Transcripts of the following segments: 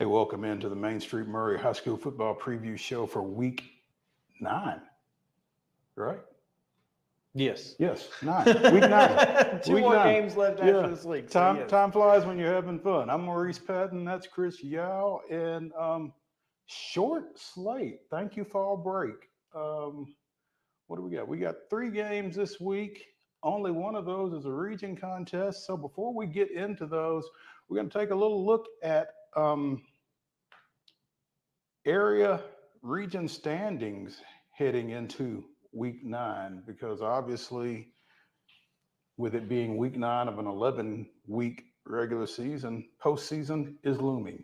Hey, welcome into the Main Street Maury High School Football Preview Show for Week 9, right? Yes. Yes, 9. Week 9. Two Week more 9. games left after this week. Time flies when you're having fun. I'm Maurice Patton. That's Chris Yao. And short slate. Thank you, fall break. What do we got? We got 3 games this week. Only one of those is a region contest. So before we get into those, we're going to take a little look at area region standings heading into week 9, because obviously with it being week 9 of an 11-week regular season, postseason is looming.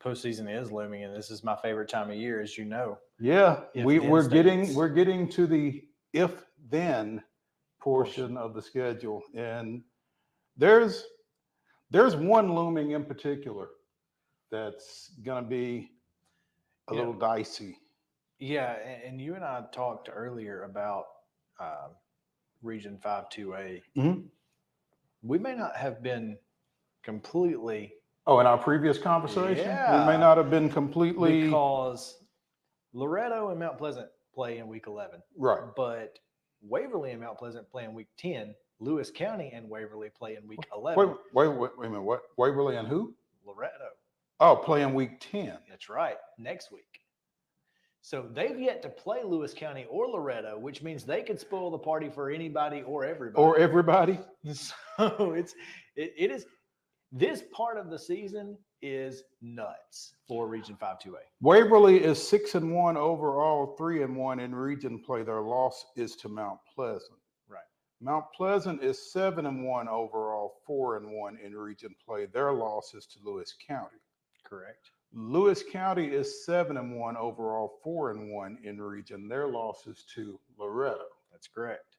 Postseason is looming, and this is my favorite time of year, as you know. Yeah, we're getting to the if-then portion of the schedule, and there's one looming in particular that's going to be a little dicey. Yeah, and you and I talked earlier about Region 5-2A. Mm-hmm. We may not have been completely... Oh, in our previous conversation? Yeah. We may not have been completely... Because Loretto and Mount Pleasant play in Week 11. Right. But Waverly and Mount Pleasant play in Week 10. Lewis County and Waverly play in Week 11. Wait a minute. What? Waverly and who? Loretto. Oh, play in Week 10. That's right. Next week. So they've yet to play Lewis County or Loretto, which means they could spoil the party for anybody or everybody. Or everybody. So it is. This part of the season is nuts for Region 5-2A. Waverly is 6-1 overall, 3-1 in region play. Their loss is to Mount Pleasant. Right. Mount Pleasant is 7-1 overall, 4-1 in region play. Their loss is to Lewis County. Correct. Lewis County is 7-1 overall, 4-1 in region. Their loss is to Loretto. That's correct.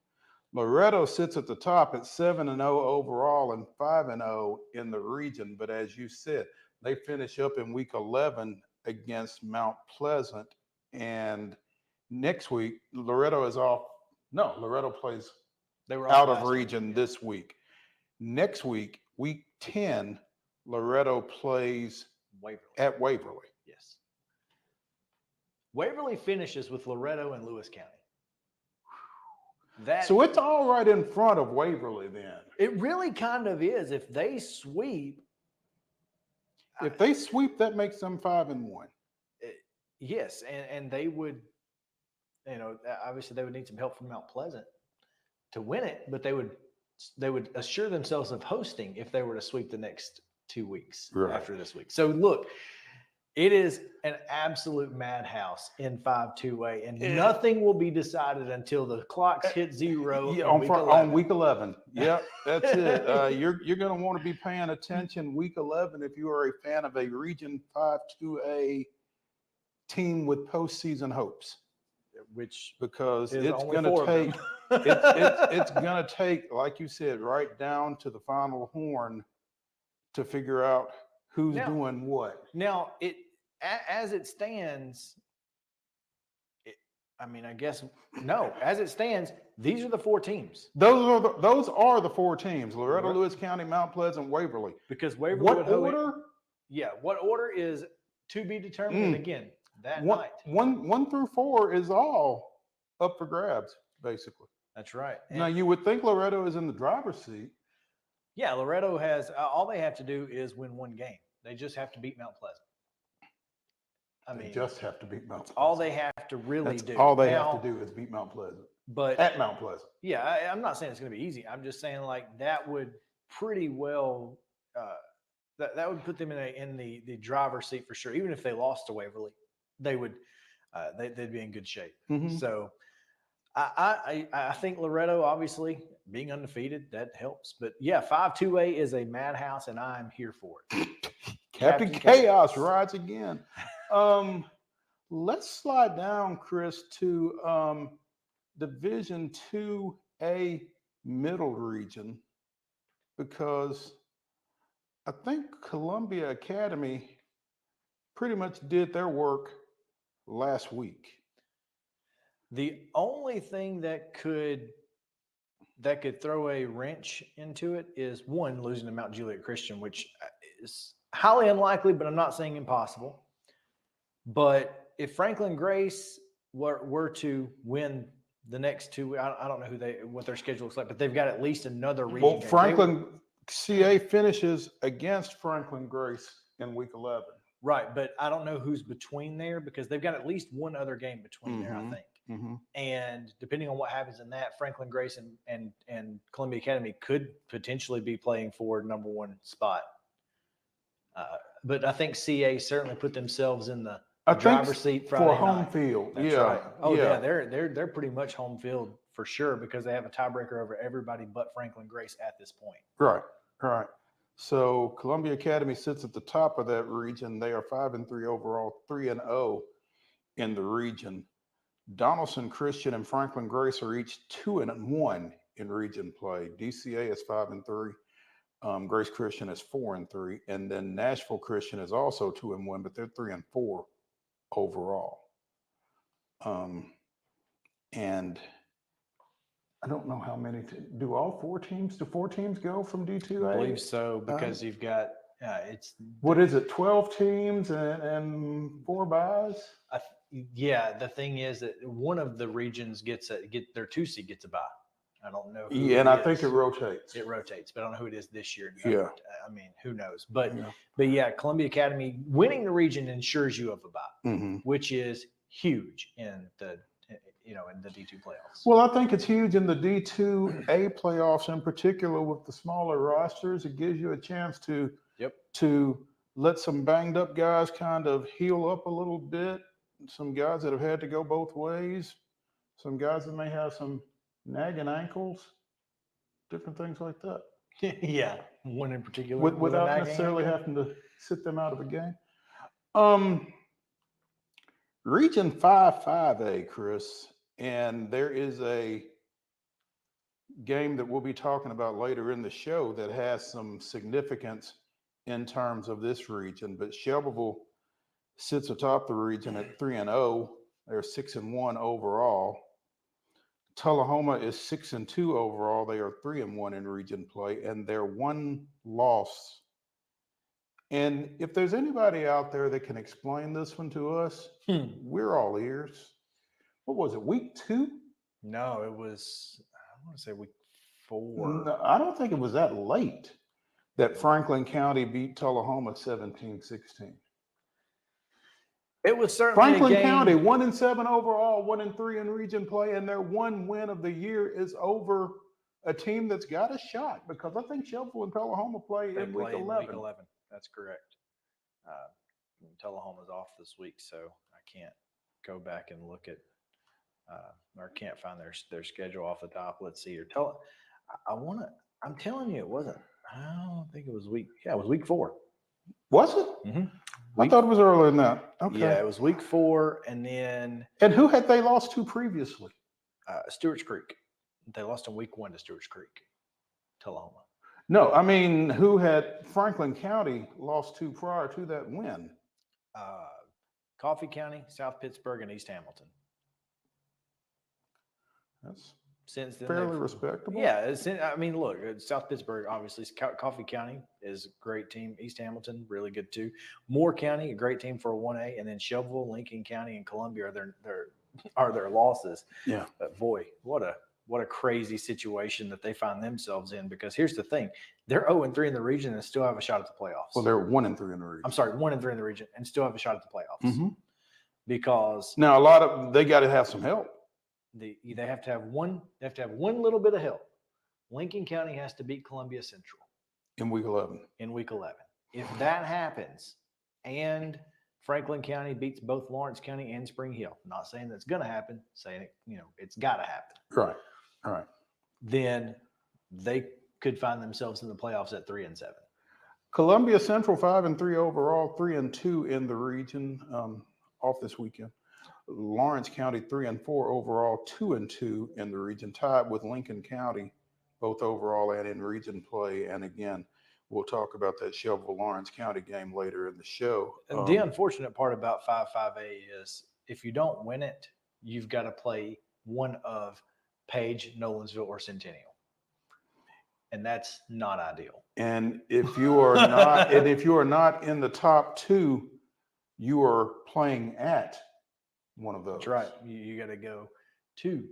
Loretto sits at the top at 7-0 overall and 5-0 in the region. But as you said, they finish up in Week 11 against Mount Pleasant. And next week, Loretto is off. No, Loretto plays out of region this week. Next week, Week 10, Loretto plays at Waverly. Yes. Waverly finishes with Loretto and Lewis County. So it's all right in front of Waverly then. It really kind of is. If they sweep. That makes them 5-1. Yes, and they would, obviously they would need some help from Mount Pleasant to win it, but they would assure themselves of hosting if they were to sweep the next 2 weeks after this week. So look, it is an absolute madhouse in 5-2A, and nothing will be decided until the clocks hit 0 on week 11. Yep, that's it. You're going to want to be paying attention week 11 if you are a fan of a Region 5-2A team with postseason hopes. Because it's going to take it's going to take, like you said, right down to the final horn to figure out who's doing what. Now, as it stands, as it stands, these are the 4 teams. Those are the 4 teams: Loretto, Lewis County, Mount Pleasant, Waverly. Because Waverly. What order? What order is to be determined again that night. 1 through 4 is all up for grabs, basically. That's right. Now you would think Loretto is in the driver's seat. Yeah, Loretto has all they have to do is win 1 game. They just have to beat Mount Pleasant. They just have to beat Mount Pleasant. All they have to really do. All they have to do is beat Mount Pleasant. But at Mount Pleasant. Yeah, I'm not saying it's going to be easy. I'm just saying that would pretty well that would put them in the driver's seat for sure. Even if they lost to Waverly, they would they'd be in good shape. Mm-hmm. So I think Loretto, obviously being undefeated, that helps. But yeah, 5-2A is a madhouse, and I'm here for it. Captain Chaos rides again. Let's slide down, Chris, to Division 2A Middle Region, because I think Columbia Academy pretty much did their work last week. The only thing that could throw a wrench into it is, one, losing to Mount Juliet Christian, which is highly unlikely, but I'm not saying impossible. But if Franklin Grace were to win the next two, I don't know what their schedule looks like, but they've got at least another region Well, game. Franklin CA finishes against Franklin Grace in week 11. Right, but I don't know who's between there because they've got at least one other game between there, I think. Mm-hmm. And depending on what happens in that, Franklin Grace and Columbia Academy could potentially be playing for number one spot. But I think CA certainly put themselves in the driver's seat Friday for home night. field. That's yeah. right. Oh yeah. They're pretty much home field for sure because they have a tiebreaker over everybody but Franklin Grace at this point. Right. So Columbia Academy sits at the top of that region. They are 5-3 overall, 3-0 in the region. Donaldson Christian and Franklin Grace are each 2-1 in region play. DCA is 5-3. Grace Christian is 4-3, and then Nashville Christian is also 2-1, but they're 3-4 overall. And I don't know how many. Do all 4 teams? Do 4 teams go from D2A? I believe so because you've got it's. What is it? 12 teams and 4 buys. Yeah, the thing is that one of the regions gets their 2 seed gets a bye. I don't know. Yeah, and I think it rotates. It rotates, but I don't know who it is this year. Yeah. I mean, who knows? But yeah, Columbia Academy winning the region ensures you of a bye, which is huge in the in the D2 playoffs. Well, I think it's huge in the D2A playoffs in particular with the smaller rosters. It gives you a chance to let some banged up guys kind of heal up a little bit. Some guys that have had to go both ways. Some guys that may have some nagging ankles, different things like that. Yeah, one in particular. Without necessarily having to sit them out of a game. Region 5-5A, Chris, and there is a game that we'll be talking about later in the show that has some significance in terms of this region, but Shelbyville sits atop the region at 3-0. They're 6-1 overall. Tullahoma is 6-2 overall. They are 3-1 in region play, and they're 1 loss. And if there's anybody out there that can explain this one to us, we're all ears. What was it, week 2? No, it was, I want to say week 4. No, I don't think it was that late that Franklin County beat Tullahoma 17-16. It was certainly Franklin a game. County 1-7 overall, 1-3 in region play, and their 1 win of the year is over a team that's got a shot because I think Shelbyville and Tullahoma play in week 11. Week 11. That's correct. Tullahoma's off this week, so I can't go back and look at or can't find their schedule off the top. Let's see here. I'm telling you, it wasn't. I don't think it was week. Yeah, it was week 4. Was it? Mm-hmm. I thought it was earlier than that. Okay. Yeah, it was week 4, and then. And who had they lost to previously? Stewart's Creek. They lost in week 1 to Stewart's Creek, Tullahoma. No, I mean, who had Franklin County lost to prior to that win? Coffee County, South Pittsburgh, and East Hamilton. That's since then, fairly respectable. Yeah, I mean, look, South Pittsburgh, obviously, Coffee County is a great team. East Hamilton, really good too. Moore County, a great team for a 1A, and then Shelbyville, Lincoln County, and Columbia are their losses. Yeah, but boy, what a crazy situation that they find themselves in. Because here's the thing: they're 0-3 in the region and still have a shot at the playoffs. Well, they're 1-3 in the region. I'm sorry, 1-3 in the region and still have a shot at the playoffs. Mm-hmm. Because now they got to have some help. They have to have one. They have to have one little bit of help. Lincoln County has to beat Columbia Central in week 11. If that happens, and Franklin County beats both Lawrence County and Spring Hill, not saying that's going to happen, saying it's got to happen. Right. All right. Then they could find themselves in the playoffs at 3-7. Columbia Central 5-3 overall, 3-2 in the region. Off this weekend. Lawrence County 3-4 overall, 2-2 in the region, tied with Lincoln County, both overall and in region play. And again, we'll talk about that Shelbyville Lawrence County game later in the show. And the unfortunate part about 5-5A is if you don't win it, you've got to play one of Page, Nolensville, or Centennial. and that's not ideal. And if you are not, and if you are not in the top 2, you are playing at one of those. That's right. You got to go to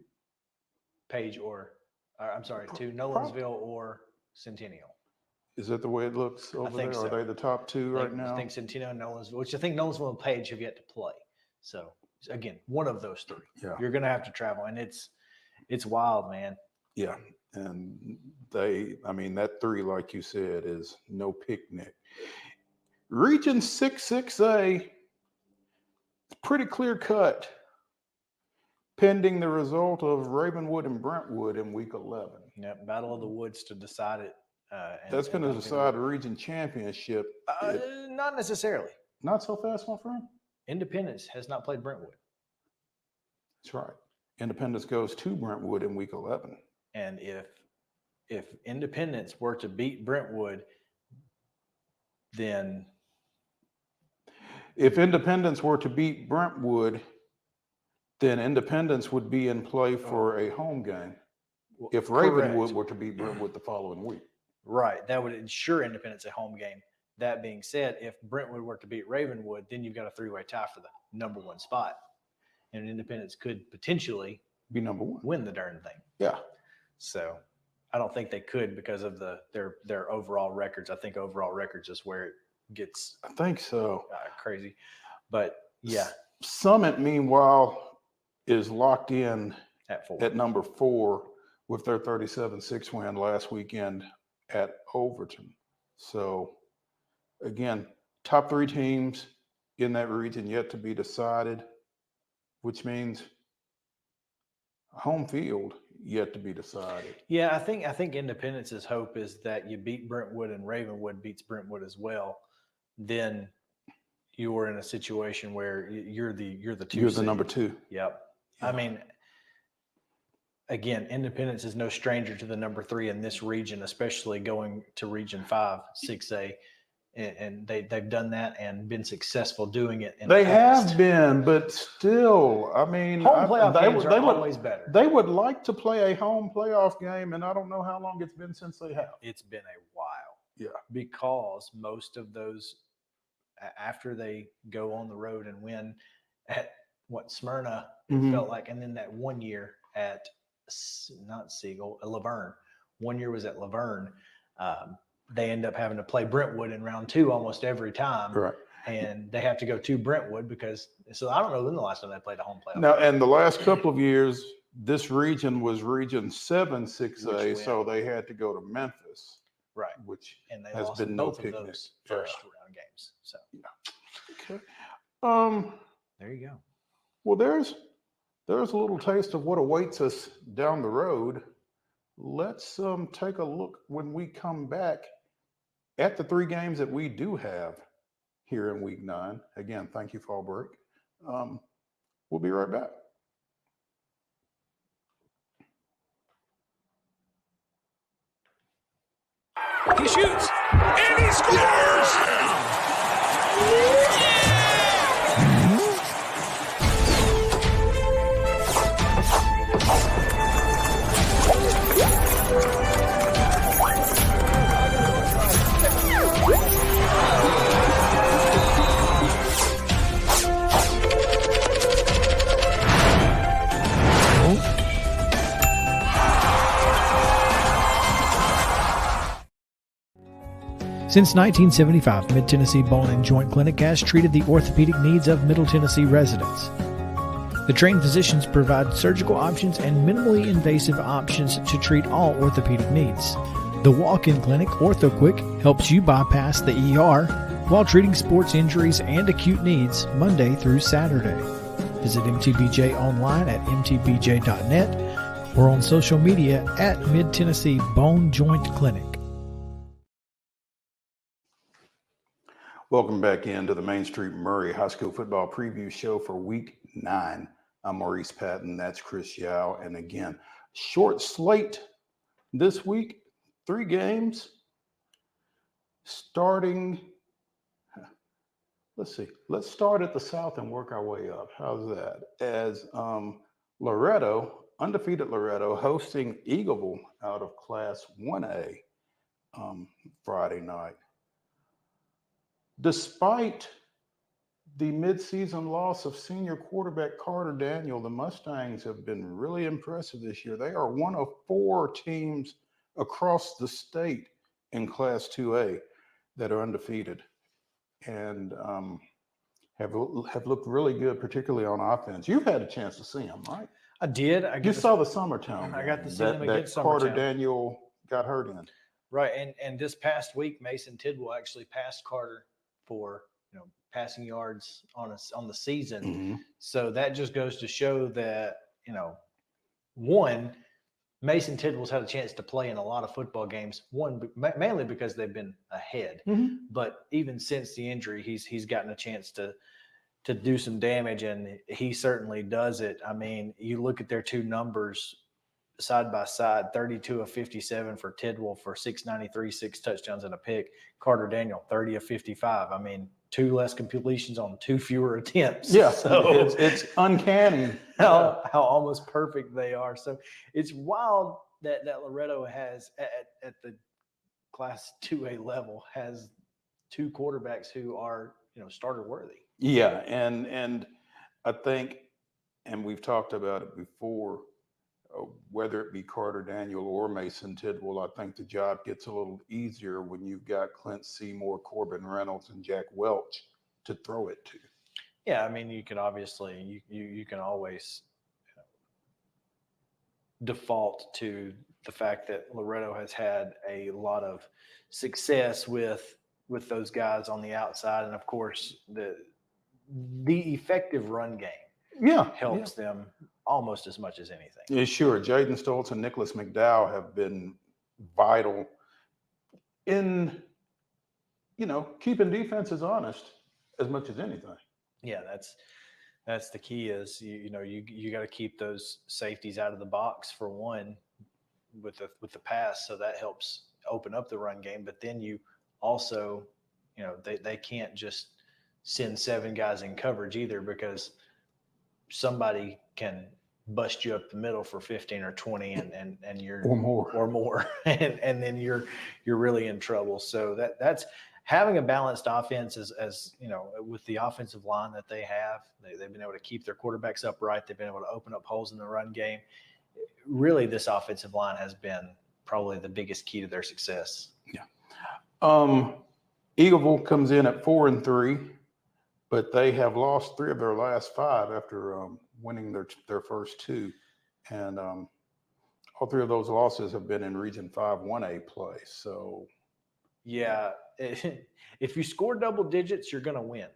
Page or I'm sorry, to Nolensville or Centennial. Is that the way it looks over there? so. Are they the top 2 right now? I think Centennial and Nolensville, which I think Nolensville and Page have yet to play. So again, one of those 3. Yeah. You're going to have to travel, and it's wild, man. Yeah. And that 3, like you said, is no picnic. Region 6A, pretty clear cut, pending the result of Ravenwood and Brentwood in week 11. Yep, Battle of the Woods to decide it. That's going to decide the region championship. Not necessarily. Not so fast, my friend. Independence has not played Brentwood. That's right. Independence goes to Brentwood in week 11. And if Independence were to beat Brentwood, then if Independence were to beat Brentwood, then Independence would be in play for a home game. If Ravenwood were to beat Brentwood the following week. Right. That would ensure Independence a home game. That being said, if Brentwood were to beat Ravenwood, then you've got a 3-way tie for the number 1 spot. And Independence could potentially be number 1. Win the darn thing. Yeah. So I don't think they could because of their overall records. I think overall records is where it gets I think so. Crazy. But yeah. Summit, meanwhile, is locked in at number 4 with their 37-6 win last weekend at Overton. So again, top 3 teams in that region yet to be decided, which means home field yet to be decided. Yeah, I think Independence's hope is that you beat Brentwood and Ravenwood beats Brentwood as well. Then you are in a situation where you're the 2. You're the number 2. Yep. Yeah. I mean, again, Independence is no stranger to the number 3 in this region, especially going to Region 5, 6A. And they've done that and been successful doing it. They have been, but still, I mean, home playoff games are always better. They would like to play a home playoff game, and I don't know how long it's been since they have. It's been a while. Yeah. Because most of those, after they go on the road and win at Smyrna, it felt like, and then that 1 year at, not Siegel, Laverne. 1 year was at Laverne. They end up having to play Brentwood in round 2 almost every time. Right. And they have to go to Brentwood so I don't know when the last time they played a home playoff. Now, and the last couple of years, this region was Region 7, 6A, so they had to go to Memphis. Right. Which and they has lost been both no picnic. of those first round games. So yeah. Okay. There you go. Well, there's a little taste of what awaits us down the road. Let's take a look when we come back at the 3 games that we do have here in week 9. Again, thank you, fall break. We'll be right back. He shoots and he scores! Since 1975, Mid-Tennessee Bone and Joint Clinic has treated the orthopedic needs of Middle Tennessee residents. The trained physicians provide surgical options and minimally invasive options to treat all orthopedic needs. The walk-in clinic, OrthoQuick, helps you bypass the ER while treating sports injuries and acute needs Monday through Saturday. Visit MTBJ online at mtbj.net or on social media at Mid-Tennessee Bone Joint Clinic. Welcome back into the Main Street Maury High School Football Preview Show for Week 9. I'm Maurice Patton. That's Chris Yao. And again, short slate this week. 3 games starting. Let's see. Let's start at the south and work our way up. How's that? As Loretto, undefeated Loretto, hosting Eagleville out of Class 1A. Friday night. Despite the midseason loss of senior quarterback Carter Daniel, the Mustangs have been really impressive this year. They are one of 4 teams across the state in Class 2A that are undefeated and have looked really good, particularly on offense. You've had a chance to see them, right? I did. You saw the Summertown I got to game see them against that Carter Summertown. Daniel got hurt in. Right, and this past week, Mason Tidwell actually passed Carter for passing yards on the season. Mm-hmm. So that just goes to show that one, Mason Tidwell's had a chance to play in a lot of football games. One, mainly because they've been ahead, but even since the injury, he's gotten a chance to do some damage, and he certainly does it. I mean, you look at their 2 numbers side by side, 32 of 57 for Tidwell for 693, 6 touchdowns and a pick. Carter Daniel, 30 of 55. I mean, 2 less completions on 2 fewer attempts. Yeah, so it's uncanny how almost perfect they are. So it's wild that Loretto has at the Class 2A level has 2 quarterbacks who are starter worthy. Yeah, and I think, and we've talked about it before, whether it be Carter Daniel or Mason Tidwell, I think the job gets a little easier when you've got Clint Seymour, Corbin Reynolds, and Jack Welch to throw it to. Yeah, I mean, you can obviously you can always default to the fact that Loretto has had a lot of success with those guys on the outside, and of course the effective run game helps them almost as much as anything. Yeah, sure. Jaden Stoltz and Nicholas McDowell have been vital in keeping defenses honest as much as anything. Yeah, that's the key. Is you got to keep those safeties out of the box for one with the pass, so that helps open up the run game. But then you also they can't just send 7 guys in coverage either, because somebody can bust you up the middle for 15 or 20 and you're or more and then you're really in trouble. So that's having a balanced offense as with the offensive line that they have. They've been able to keep their quarterbacks upright. They've been able to open up holes in the run game. Really, this offensive line has been probably the biggest key to their success. Yeah. Eagleville comes in at 4-3, but they have lost 3 of their last 5 after winning their first 2. And all 3 of those losses have been in Region 5 1A play. So, yeah, if you score double digits, you're going to win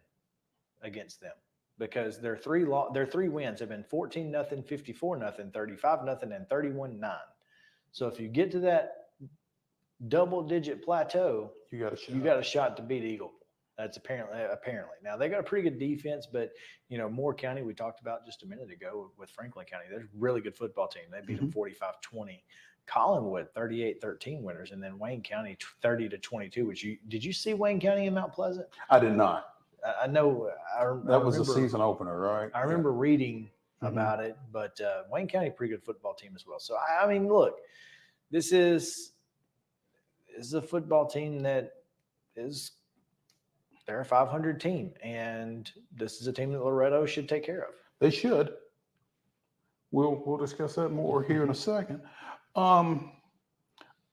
against them, because their 3 wins have been 14-0, 54-0, 35-0, and 31-9. So if you get to that double-digit plateau, you got a shot to beat Eagleville. That's apparently. Now, they got a pretty good defense, but, Moore County, we talked about just a minute ago with Franklin County, they're a really good football team. They beat them 45-20. Collinwood, 38-13 winners, and then Wayne County, 30-22. Did you see Wayne County in Mount Pleasant? I did not. I know. That was a season opener, right? I remember reading about it, but Wayne County, pretty good football team as well. So, I mean, look, this is a football team that they're a 500 team, and this is a team that Loretto should take care of. They should. We'll discuss that more here in a second.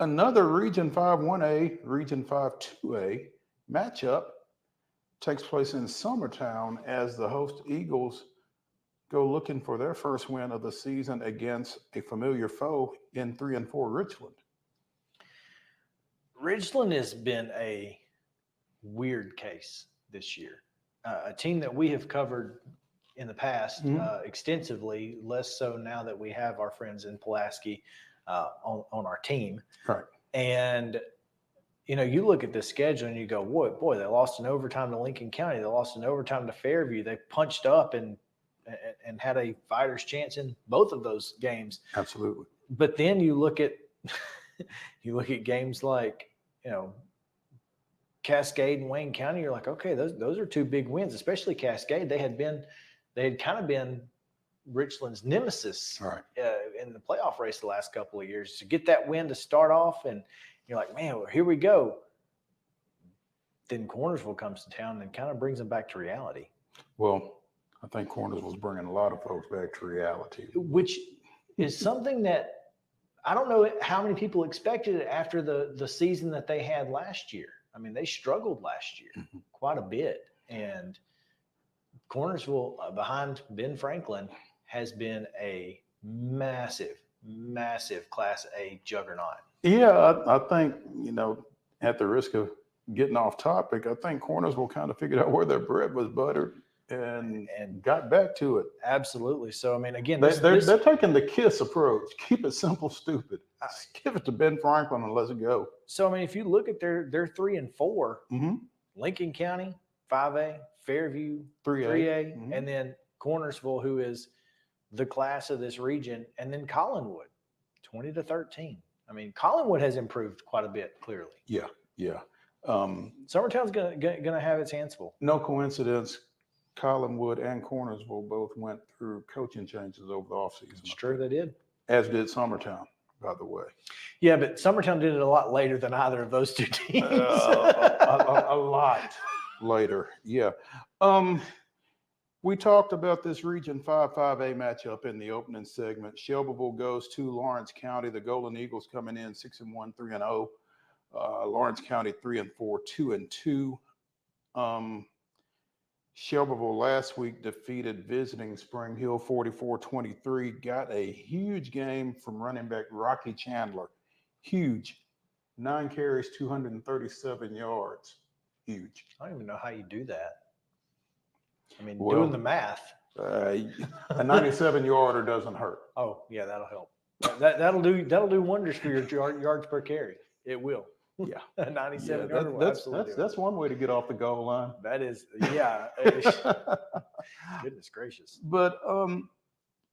Another Region 5 1A, Region 5 2A matchup takes place in Summertown as the host Eagles go looking for their first win of the season against a familiar foe in 3-4 Richland. Richland has been a weird case this year. A team that we have covered in the past extensively, less so now that we have our friends in Pulaski on our team. Right. And, you look at the schedule and you go, boy, they lost in overtime to Lincoln County. They lost in overtime to Fairview. They punched up and had a fighter's chance in both of those games. Absolutely. But then you look at games like, Cascade and Wayne County. You're like, okay, those are 2 big wins, especially Cascade. They had kind of been Richland's nemesis in the playoff race the last couple of years. To get that win to start off, and you're like, man, well, here we go. Then Cornersville comes to town and kind of brings them back to reality. Well, I think Cornersville's bringing a lot of folks back to reality. Which is something that I don't know how many people expected it after the season that they had last year. I mean, they struggled last year quite a bit. And Cornersville, behind Ben Franklin, has been a massive, massive Class A juggernaut. Yeah, I think, at the risk of getting off topic, I think Cornersville kind of figured out where their bread was buttered and got back to it. Absolutely. So, I mean, again, they're taking the KISS approach. Keep it simple, stupid. Give it to Ben Franklin and let's go. So, I mean, if you look at their 3 and 4, Lincoln County, 5A, Fairview, 3A, and then Cornersville, who is the class of this region, and then Collinwood, 20-13. I mean, Collinwood has improved quite a bit, clearly. Yeah. Summertown's gonna have its hands full. No coincidence. Collinwood and Cornersville both went through coaching changes over the offseason. It's true they did. As did Summertown, by the way. Yeah, but Summertown did it a lot later than either of those two teams. A lot later, yeah. We talked about this Region 5-5A matchup in the opening segment. Shelbyville goes to Lawrence County. The Golden Eagles coming in 6-1, 3-0. Lawrence County 3-4, 2-2. Shelbyville last week defeated visiting Spring Hill 44-23. Got a huge game from running back Rocky Chandler. Huge. 9 carries, 237 yards. Huge. I don't even know how you do that. I mean, Well, doing the math. A 97-yarder doesn't hurt. Oh, yeah, that'll help. That'll do wonders for your yards per carry. It will. Yeah. A 97-yarder will absolutely. That's one way to get off the goal line. That is, yeah. Goodness gracious. But,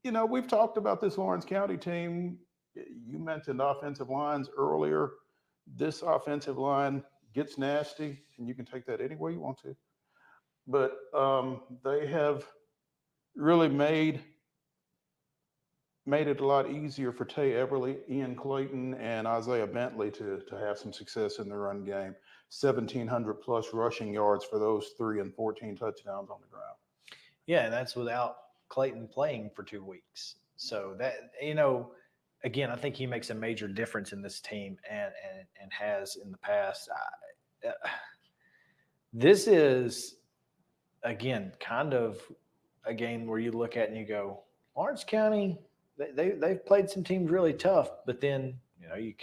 we've talked about this Lawrence County team. You mentioned offensive lines earlier. This offensive line gets nasty, and you can take that any way you want to. But they have really made it a lot easier for Tay Everly, Ian Clayton, and Isaiah Bentley to have some success in the run game. 1,700 plus rushing yards for those 3 and 14 touchdowns on the ground. Yeah, and that's without Clayton playing for 2 weeks. So that, again, I think he makes a major difference in this team and has in the past. This is, again, kind of a game where you look at and you go, Lawrence County, they've played some teams really tough, but then you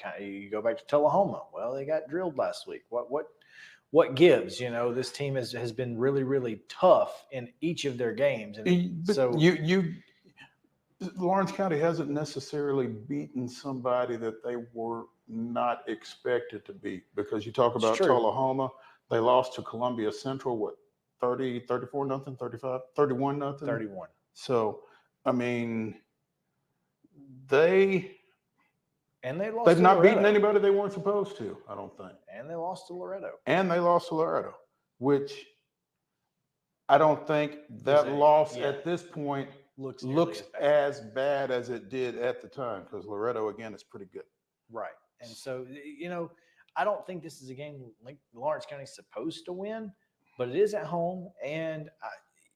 go back to Tullahoma. Well, they got drilled last week. What gives? This team has been really, really tough in each of their games, and so Lawrence County hasn't necessarily beaten somebody that they were not expected to beat, because you talk about Tullahoma, they lost to Columbia Central, 34-0, 35, 31-0? 31. So, I mean, they've not not beaten anybody they weren't supposed to, I don't think. And they lost to Loretto. Which I don't think that loss at this point looks as bad as it did at the time, because Loretto, again, is pretty good. Right. And so, I don't think this is a game like Lawrence County's supposed to win, but it is at home. And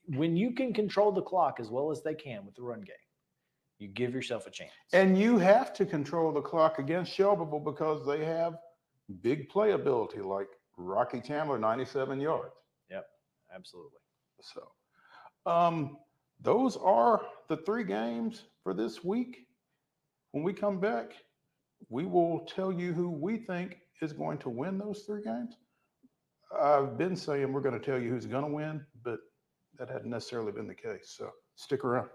when you can control the clock as well as they can with the run game, you give yourself a chance. And you have to control the clock against Shelbyville because they have big playability, like Rocky Chandler, 97 yards. Yep, absolutely. So those are the 3 games for this week. When we come back, we will tell you who we think is going to win those 3 games. I've been saying we're going to tell you who's going to win, but that hadn't necessarily been the case. So stick around.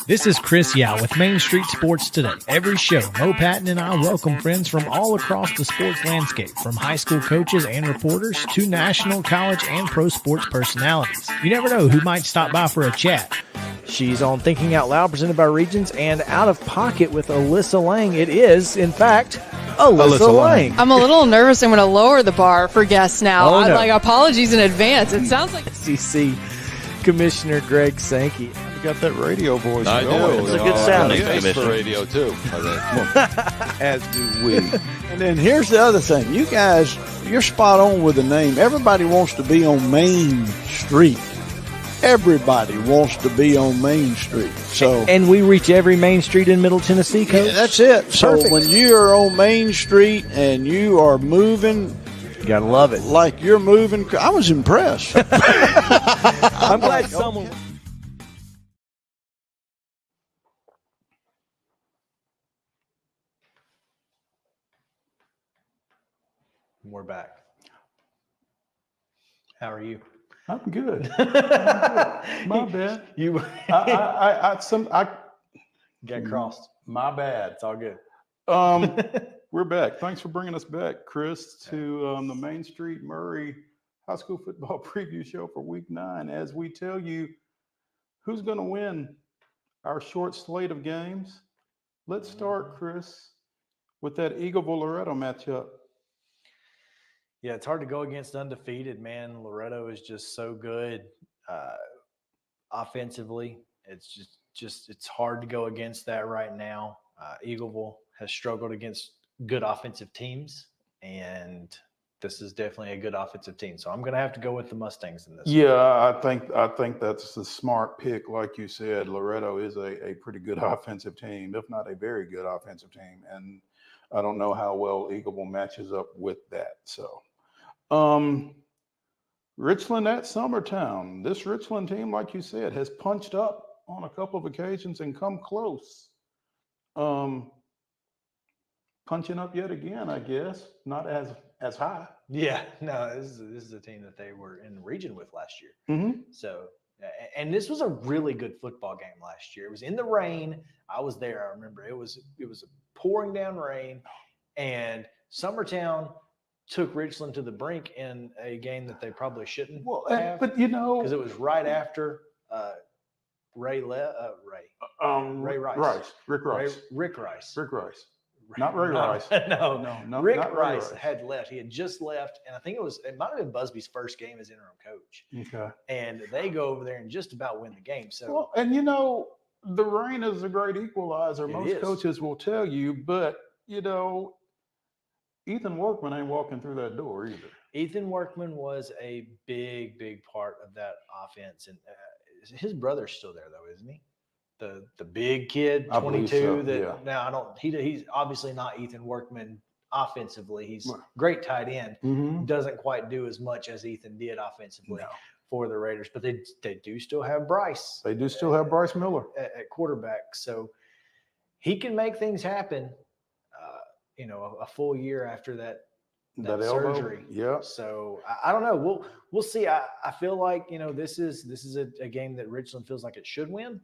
This is Chris Yao with Main Street Sports Today. Every show, Mo Patton and I welcome friends from all across the sports landscape, from high school coaches and reporters to national, college, and pro sports personalities. You never know who might stop by for a chat. She's on Thinking Out Loud, presented by Regions, and Out of Pocket with Alyssa Lang. It is, in fact, Alyssa Lang. I'm a little nervous. I'm going to lower the bar for guests now. Oh, no. Apologies in advance. It sounds like SEC Commissioner Greg Sankey. got that radio voice. I going. do. It's a good sounding, Thanks for Commissioner. radio too. As do we. And then here's the other thing. You guys, you're spot on with the name. Everybody wants to be on Main Street. Everybody wants to be on Main Street. So And we reach every main street in Middle Tennessee, Coach. yeah, that's it. So Perfect. when you are on Main Street and you are moving You gotta love it. like you're moving, I was impressed. I'm glad someone. We're back. How are you? I'm good. My bad. You I got crossed. my bad. It's all good. We're back. Thanks for bringing us back, Chris, to the Main Street Maury High School Football Preview Show for Week 9. As we tell you who's going to win our short slate of games. Let's start, Chris, with that Eagleville-Loretto matchup. Yeah, it's hard to go against undefeated, man. Loretto is just so good offensively. It's just it's hard to go against that right now. Eagleville has struggled against good offensive teams, and this is definitely a good offensive team. So I'm going to have to go with the Mustangs in this. Yeah, I think that's a smart pick. Like you said, Loretto is a pretty good offensive team, if not a very good offensive team. And I don't know how well Eagleville matches up with that. So Richland at Summertown. This Richland team, like you said, has punched up on a couple of occasions and come close. Punching up yet again, I guess. Not as high. Yeah, no, this is a team that they were in the region with last year. Mm-hmm. So, and this was a really good football game last year. It was in the rain. I was there. I remember it was pouring down rain, and Summertown took Richland to the brink in a game that they probably shouldn't have. But you know, because it was right after Ray Rice. Rick Rice. Rick Rice. Rick Rice. Not Ray Rice. No, No, Rick not Ray Rice Rice. had left. He had just left, and I think it might have been Busby's first game as interim coach. Okay. And they go over there and just about win the game. So Well, and you know, the rain is a great equalizer. It Most is. coaches will tell you, but you know, Ethan Workman ain't walking through that door either. Ethan Workman was a big part of that offense, and his brother's still there though, isn't he? The big kid, I believe 22. so, That yeah. now I don't. He's obviously not Ethan Workman offensively. He's Right. great tight end. Mm-hmm. Doesn't quite do as much as Ethan did offensively No. for the Raiders, but they do still have Bryce They do still have Bryce Miller. at quarterback, so he can make things happen. A full year after that elbow. surgery. Yeah. So I don't know. We'll see. I feel like this is a game that Richland feels like it should win,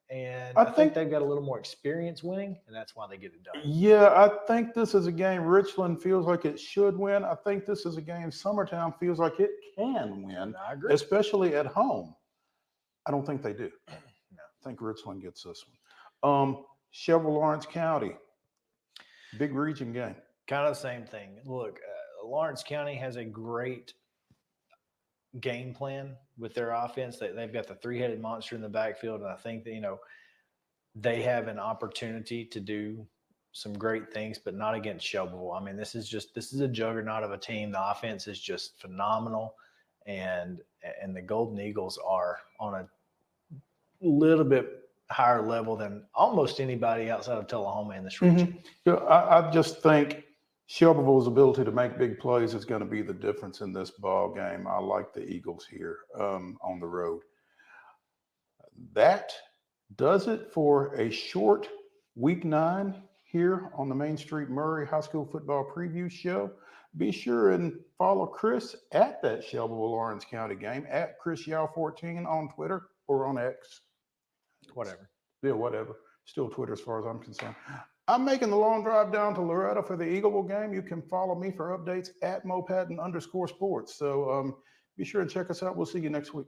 and I think they've got a little more experience winning, and that's why they get it done. Yeah, I think this is a game Richland feels like it should win. I think this is a game Summertown feels like it can win, I agree. especially at home. I don't think they do. No. I think Richland gets this one. Shelbyville Lawrence County, big region game. Kind of the same thing. Look, Lawrence County has a great game plan with their offense. They've got the three-headed monster in the backfield, and I think that they have an opportunity to do some great things, but not against Shelbyville. I mean, this is a juggernaut of a team. The offense is just phenomenal, and the Golden Eagles are on a little bit higher level than almost anybody outside of Tullahoma in this region. Yeah, I just think Shelbyville's ability to make big plays is going to be the difference in this ball game. I like the Eagles here on the road. That does it for a short Week 9 here on the Main Street Maury High School Football Preview Show. Be sure and follow Chris at that Shelbyville Lawrence County game, at ChrisYow14 on Twitter or on X. Whatever. Yeah, whatever. Still Twitter as far as I'm concerned. I'm making the long drive down to Loretto for the Eagleville game. You can follow me for updates at @MoPatton_sports. So be sure and check us out. We'll see you next week.